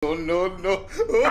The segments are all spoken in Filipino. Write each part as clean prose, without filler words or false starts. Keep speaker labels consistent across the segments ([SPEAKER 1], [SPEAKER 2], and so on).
[SPEAKER 1] No, no, no.
[SPEAKER 2] Hi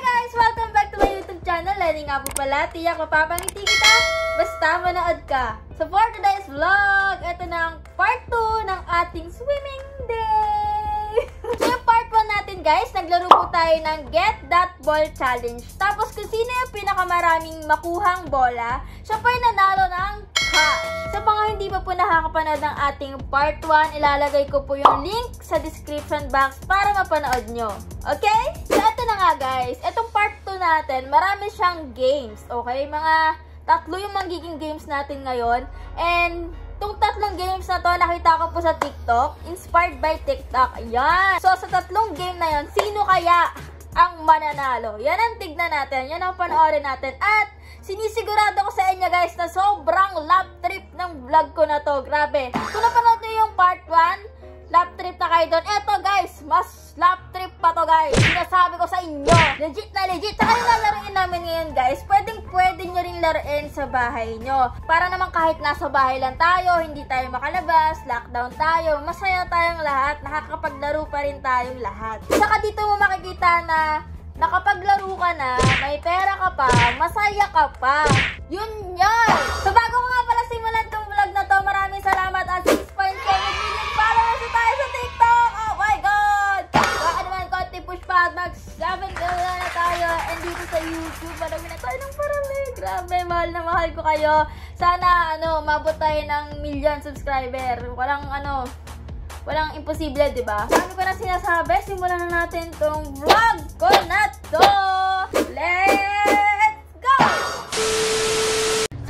[SPEAKER 2] guys! Welcome back to my YouTube channel. Lani nga po pala, tiyak mapapangiti kita, basta manood ka. So for today's vlog, ito na ang part 2 ng ating swimming day. So yung part 1 natin guys, naglaro po tayo ng Get That Ball Challenge. Tapos kung sino yung pinakamaraming makuhang bola, siya po yung nanalo ng cash. Sa mga hindi pa po nakakapanood ng ating part 1, ilalagay ko po yung link sa description box para mapanood nyo. Okay? So ito na nga guys, itong part 2 natin, marami siyang games. Okay? Mga tatlo yung magiging games natin ngayon. And itong tatlong games na to, nakita ko po sa TikTok. Inspired by TikTok. Ayan. So, sa tatlong game na yon, sino kaya ang mananalo? Yan ang tignan natin. Yan ang panoorin natin. At sinisigurado ko sa inyo guys na sobrang love trip ng vlog ko na to. Grabe. Kung napanood nyo yung part 1, love trip na kayo doon. Eto guys, mas love trip pa to guys. Sinasabi ko sa inyo. Legit na legit. Saka yung lalaroin namin ngayon guys, pwede nyo rin laruin sa bahay nyo. Para naman kahit nasa bahay lang tayo, hindi tayo makalabas, lockdown tayo, masaya tayong lahat, nakakapaglaro pa rin tayong lahat. Saka dito mo makikita na nakapaglaro ka na, may pera ka pa, masaya ka pa. Yun yan! So bago ko nga pala simulan tong vlog na to, maraming salamat at 6.7 million followers tayo sa TikTok! Oh my God! Baka naman konti push pa at mag 7 million na tayo. And dito sa YouTube, marami na tayo ng parami. Grabe, mahal na mahal ko kayo. Sana, mabot tayo ng million subscriber. Walang imposible, di ba? Sabi ko na sinasabi, simulan na natin tong vlog ko na to. Let's go!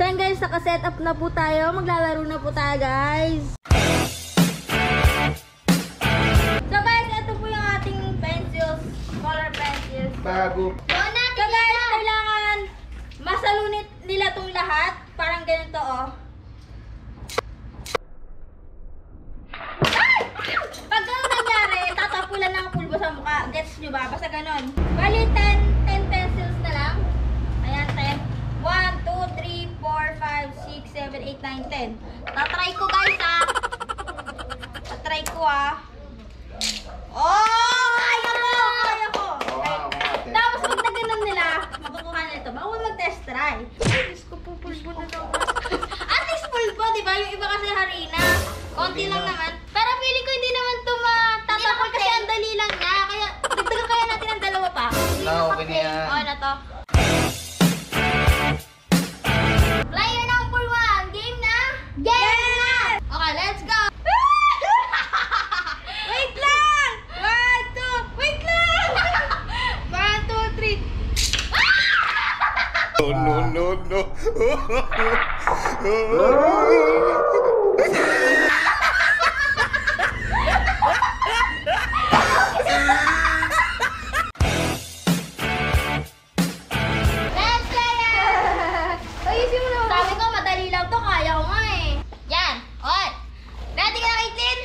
[SPEAKER 2] So guys, naka-setup na po tayo. Maglalaro na po tayo, guys. So guys, ito po yung ating pencils, color pencils.
[SPEAKER 1] Bago.
[SPEAKER 2] So guys, kailangan masalunit nila tong lahat. Parang ganito, oh. Pag gano'n nangyari, tatapulan ng pulbo sa mukha. Gets nyo ba? Basta gano'n. Bali, 10 pencils na lang. Ayan, 10. 1, 2, 3, 4, 5, 6, 7, 8, 9, 10. Tatry ko guys, ha. Tatry ko, ha. Oh! Kaya ko! Kaya ko! Okay. Tapos pag na gano'n nila, makukuha na ito. Bawal mag-test try. Ay, Diyos ko po, pulbo na lang. At least pulbo, diba? Yung iba kasi harina. Konti lang naman. Pero feeling ko hindi naman ito matatapol kasi ang dali lang niya. Kaya dagdagan kaya natin ang dalawa pa.
[SPEAKER 1] Okay na yan.
[SPEAKER 2] Okay na to. Player number 1. Game na? Game na! Okay, let's go! Wait lang! 1, 2, wait lang! 1, 2, 3.
[SPEAKER 1] No, no, no.
[SPEAKER 2] Sabi ko, madali lang to. Kaya ko nga eh. Yan. Okay. Ready ka na, Caitlyn?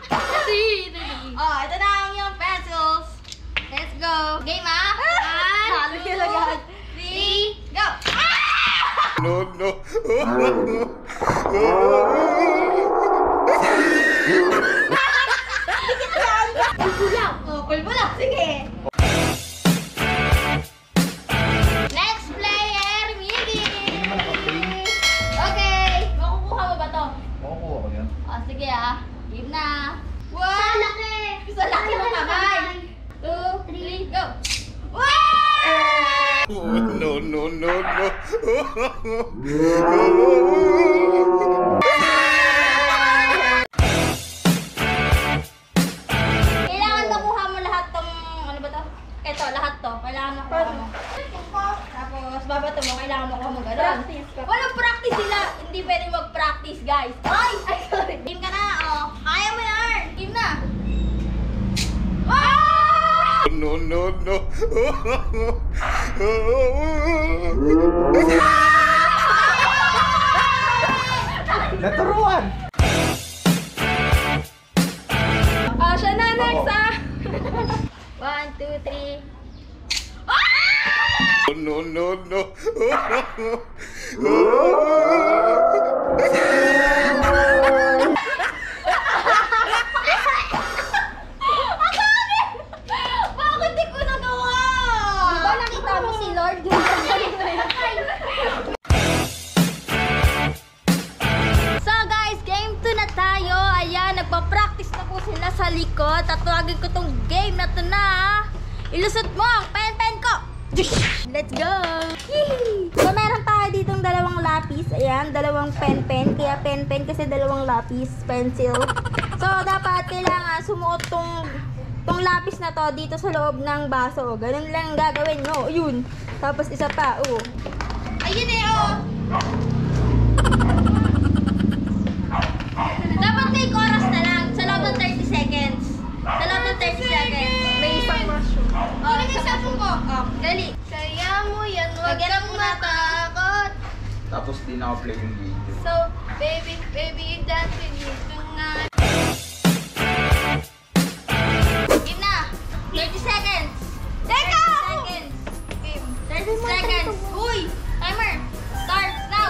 [SPEAKER 2] Ready! Oh, ito na ang iyong pencils. Let's go. Game, ah? 1, 2, 3, go!
[SPEAKER 1] No, no.
[SPEAKER 2] Pulbo lang. Oh, pulbo lang. Sige. Next player, Miggy. Okay. Makukuha mo ba to?
[SPEAKER 1] Makukuha ko yan.
[SPEAKER 2] Oh, sige ah. Game na. Wow! Sa laki! Sa laki ng kamay. 2, 3, go! Wow!
[SPEAKER 1] No, no, no, no.
[SPEAKER 2] Kailangan makuha mo lahat tong, ano ba to? Ito, lahat to. Kailangan makuha mo. Tapos, babato mo, kailangan makuha mo gano'n. Walang practice sila. Hindi pwede mag-practice, guys. Ay! Sorry. Game ka na, oh. Kaya mo yan. Game na.
[SPEAKER 1] No, no, no.
[SPEAKER 3] Naturuan!
[SPEAKER 2] Siya na next, ah. 1, 2, 3.
[SPEAKER 1] no, no, no.
[SPEAKER 2] Bakit di ko nagawa? Di ba nakita mo si Lord? So guys, game 2 na tayo. Ayan, nagpa-practice na po sila sa likod. Tatawagin ko tong game na to na. Ilusot mo ang pen ko. Let's go! Yee! So meron tayo ditong dalawang lapis. Ayan, dalawang pen. Kaya pen kasi dalawang lapis, pencil. So dapat kailangan sumuot tong lapis na to dito sa loob ng baso. Ganun lang gagawin nyo. Ayun. Tapos isa pa. Oh. Ayun eh, oh. Dapat take oras na lang. Sa loob ng 30 seconds. Sa loob ng 30 seconds. May isang mushroom. Oh, isang mushroom ko. Oh, dali. Kaya mo yan. Huwag kang matakot.
[SPEAKER 1] Tapos di na ako play yung video.
[SPEAKER 2] So, baby, dance with you tonight. Game na. 30 seconds. Teka! 30 seconds. Uy! Timer. Start now.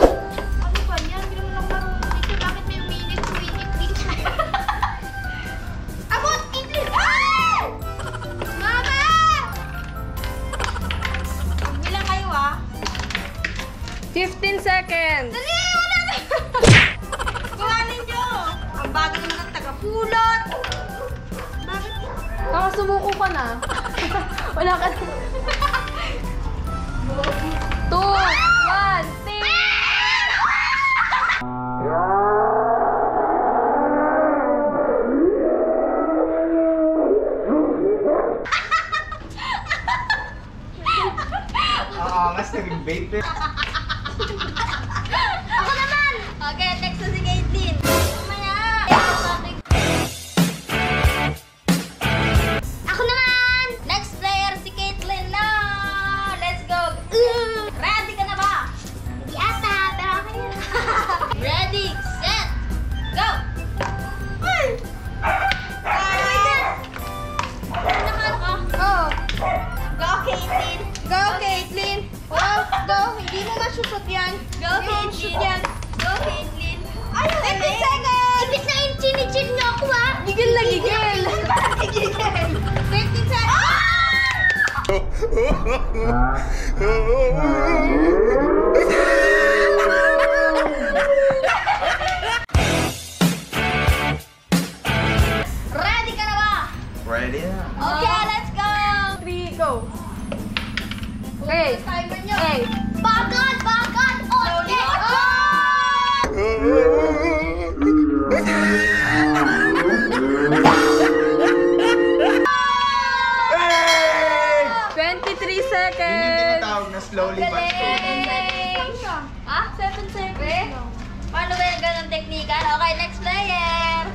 [SPEAKER 2] Ano ba yan? Hindi naman lang marunong dito. Bakit may umiinig? Abot! Idli! Ah! Mama! Bilang kayo ah.
[SPEAKER 3] 15 seconds.
[SPEAKER 2] Dali! Wala na! Kuhanin nyo! Ang bagay naman ng tagapulot! Bakit?
[SPEAKER 3] Baka sumuko ka na. Wala ka na. 2, 1, sing!
[SPEAKER 1] Mas naging bait eh.
[SPEAKER 2] Ako naman! Okay, next na si Caitlyn. Mamaya! Ako naman! Next player si Caitlyn na! Let's go! Ready ka na ba? Hindi ata, pero okay na. Ready, set, go! Ay! Oh my God! Nakano ka? Oh. Go, Caitlyn! Go, Caitlyn! Oh, go! Hindi mo masusot yan. Go, Caitlyn! Go, Caitlyn! Ay, 15 seconds! Ibig na yung chin-chin nyo ako, ha? Gigil na gigil! Gigil! 15 seconds! Ready ka na ba?
[SPEAKER 1] Ready na.
[SPEAKER 2] Okay, let's go!
[SPEAKER 3] 3, go. Okay.
[SPEAKER 2] Timer nyo.
[SPEAKER 3] Okay.
[SPEAKER 2] Bagat! Okay!
[SPEAKER 1] Hey!
[SPEAKER 3] 23
[SPEAKER 1] Yun yung
[SPEAKER 3] seconds.
[SPEAKER 1] tinatawag na slowly but surely.
[SPEAKER 2] Ah, 7 seconds. Paano ba yung ganun teknikan? Okay, next player.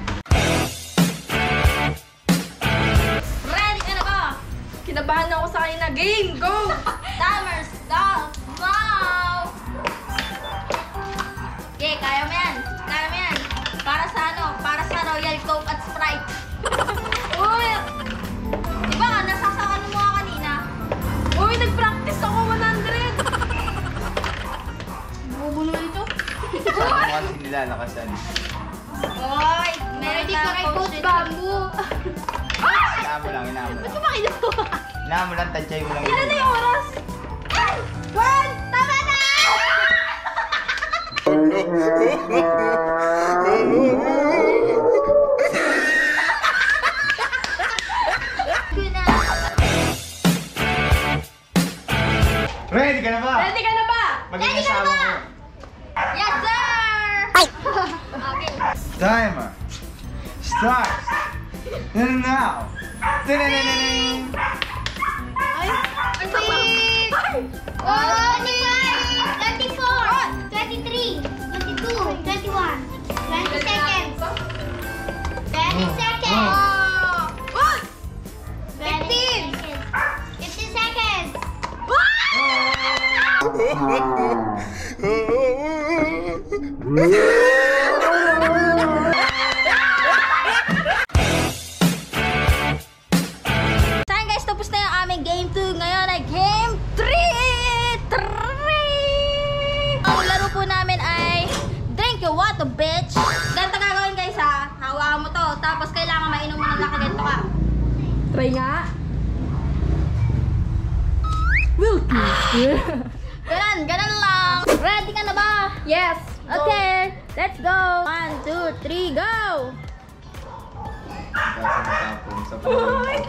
[SPEAKER 2] Ready ka na ba?
[SPEAKER 3] Kinabahan ako sa kanina. Game, go!
[SPEAKER 2] Timer stop now! Okay, kaya mo yan. Kaya mo yan. Para sa ano? Para sa Royal Coke at Sprite. Uy! Diba, nasasakan mo ka kanina?
[SPEAKER 3] Uy, nag-practice ako 100.
[SPEAKER 2] Bubuno ito.
[SPEAKER 1] Saan mo kasi nilalakasan?
[SPEAKER 2] Oy! Meron
[SPEAKER 3] Ready ka kay Coach
[SPEAKER 2] Bamboo.
[SPEAKER 1] Hinaan mo lang, hinaan mo lang.
[SPEAKER 2] Ano kinuha?
[SPEAKER 1] Hinaan mo lang, tansay mo lang.
[SPEAKER 2] Ilan na yung oras? 1! Tama na!
[SPEAKER 1] Ready ka na ba?
[SPEAKER 3] Ready ka na ba?
[SPEAKER 1] Maging asawa ko.
[SPEAKER 2] Yes, sir! Okay.
[SPEAKER 1] Timer. Start. Now. Ding-ding-ding-ding.
[SPEAKER 2] Ay! Ang sakit! 24! 23! 22! 21! 20 seconds! 20 seconds! 15! 15 seconds! Saan guys, tapos na yung aming game 2. Ngayon ay game 3!
[SPEAKER 3] Try nga. Wilkie.
[SPEAKER 2] Ganun lang. Ready ka na ba?
[SPEAKER 3] Yes.
[SPEAKER 2] Okay, let's go. 1, 2, 3, go!
[SPEAKER 1] Sa pangalaman.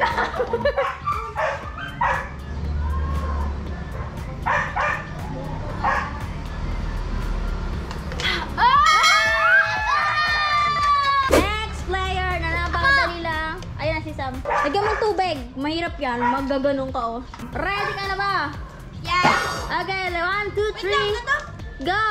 [SPEAKER 2] Next player, napakadali lang. Ayan si Sam. Lagyan mo tubig. Mahirap yan. Maggaganong ka, oh. Ready ka na ba?
[SPEAKER 3] Yes.
[SPEAKER 2] Okay, 1, 2, 3. Go!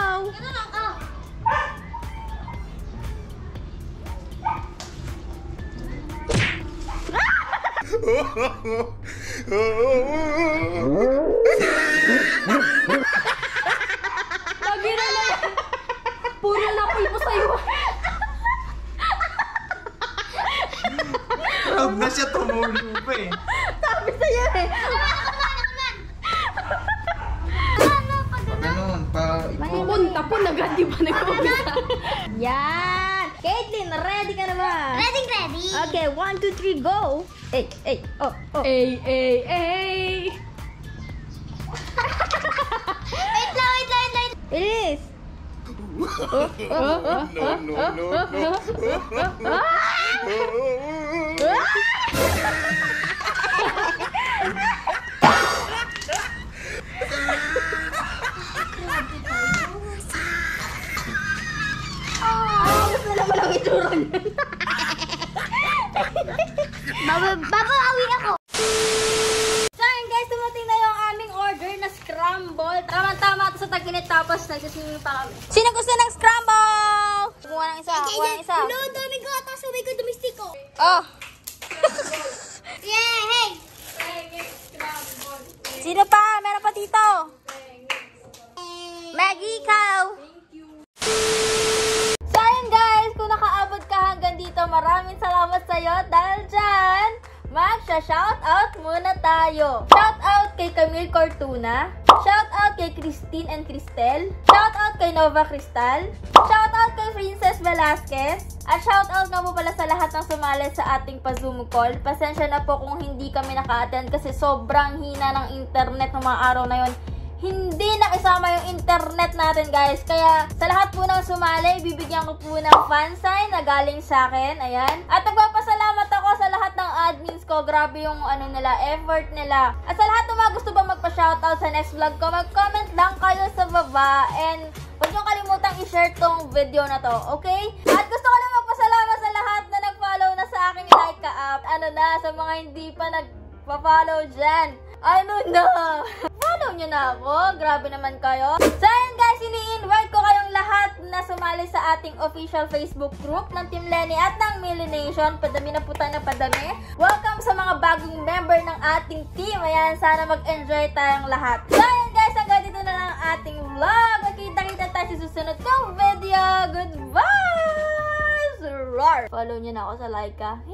[SPEAKER 3] Lagi na lang. Puro na po sa'yo.
[SPEAKER 1] Proud na siya, tumulong pa eh.
[SPEAKER 2] Sabi sa'yo eh.
[SPEAKER 1] Ganun, para
[SPEAKER 3] Pupunta po na agad, di ba nag-umpisa?
[SPEAKER 2] Yan! Caitlyn, ready ka na ba?
[SPEAKER 4] Ready.
[SPEAKER 2] Okay, 1, 2, 3, go! Oh.
[SPEAKER 3] Ay.
[SPEAKER 4] Wait lang.
[SPEAKER 2] Bilis! Ayos na naman ang itsura niya.
[SPEAKER 4] Babawi ako.
[SPEAKER 2] So ayun guys, dumating na yung aming order na scramble. Tama-tama ito sa tag-init tapos nagsiswimming pa kami. Sino gusto ng scramble? Kumuha ng isa, kumuha ng isa.
[SPEAKER 4] Hello, dami ko ata sabay ko domestiko.
[SPEAKER 2] Oh!
[SPEAKER 4] Yeah, hey.
[SPEAKER 2] Sino pa? Meron pa dito. Maggie, ikaw. So ayun guys, kung nakaabot ka hanggang dito, maraming salamat sa'yo dahil dyan, magsha-shoutout muna tayo. Shoutout kay Camille Cortuna, shoutout kay Christine and Cristel, shoutout kay Nova Cristal, shoutout kay Princess Velasquez, at shoutout nga po pala sa lahat ng sumali sa ating pa-Zoom call. Pasensya na po kung hindi kami naka-attend kasi sobrang hina ng internet ng mga araw na yon. Hindi nakisama yung internet natin guys. Kaya sa lahat po ng sumali, bibigyan ko po ng fan sign na galing sa akin. Ayan. At nagpapasalamat ako sa lahat ng admins ko. Grabe yung effort nila. At sa lahat ng mga gusto ba magpa-shoutout sa next vlog ko, mag-comment lang kayo sa baba. And huwag nyo kalimutang i-share tong video na to. Okay? At gusto ko lang magpasalamat sa lahat na nag-follow na sa aking like ka-app. Sa mga hindi pa nag-follow dyan. Follow nyo na ako. Grabe naman kayo. So ayun guys, ini-invite ko kayong lahat na sumali sa ating official Facebook group ng Team Lenny at ng Millie Nation. Padami na po tayo na padami. Welcome sa mga bagong member ng ating team. Ayan, sana mag-enjoy tayong lahat. So ayun guys, hanggang dito na lang ang ating vlog. Magkita-kita tayo sa susunod kong video. Goodbye! Follow nyo na ako sa Laika.